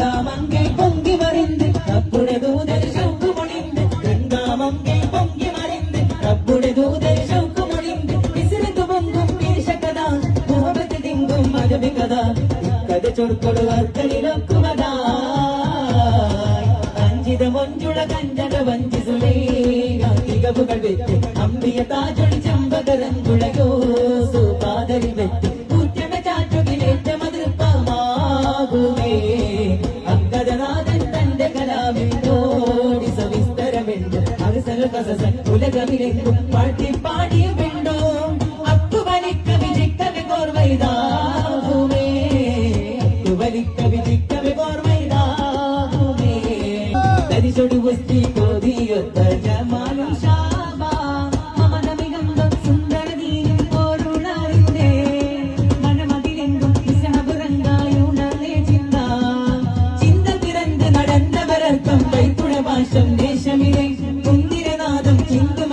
வெங்காமங்கை பொங்கி மறிந்து ரப்புடைய தூதர் சவுக்கு மொழிந்து வெங்காமங்கை பொங்கி மறிந்து ரப்புடைய தூதர் சவுக்கு மொழிந்து விசிறுக்கு பொங்கும் வீஷகதா முகபத்து திங்கும் மஜபிகதா ഇക്കത് ചൊടുക്കൊടു അർക്കലിലൊക്കുമതാ അഞ്ചിത മൊഞ്ചുള കഞ്ചക വഞ്ചിസുലേ തികവുകൾ വെച്ച് അമ്പിയ താജൊളി ചമ്പകരഞ്ചുളയോ സുപാതരി വെച്ച് കൂറ്റമ ചാറ്റുകിലേറ്റ മതൃപ്പമാകുമേ അങ്കദനാഥൻ തന്റെ കലാവിനോടി സവിസ്തരമെന്ന് അകസല കസസൻ ഉലകമിലെങ്കും പാട്ടി പാടിയ പെണ്ണോ അക്കുവലിക്ക വിജിക്കവി കോർവൈതാകുമേ അക്കുവലിക്ക വിജിക്കവി കോർവൈതാകുമേ തരിച്ചൊടി വസ്തി കോതിയൊത്ത ജമാലും ശാബാ മമനമികന്തം സുന്ദരദീനും പോരുണറിന്തേ മനമതിലെങ്കും വിസഹപുരങ്കായുണർന്നേ ചിന്ത ചിന്ത പിറந்து നടന്നവരർക്കം വൈത്തുണ ഭാഷം ദേശമിലെ കുന്തിരനാഥം ചിന്തുമ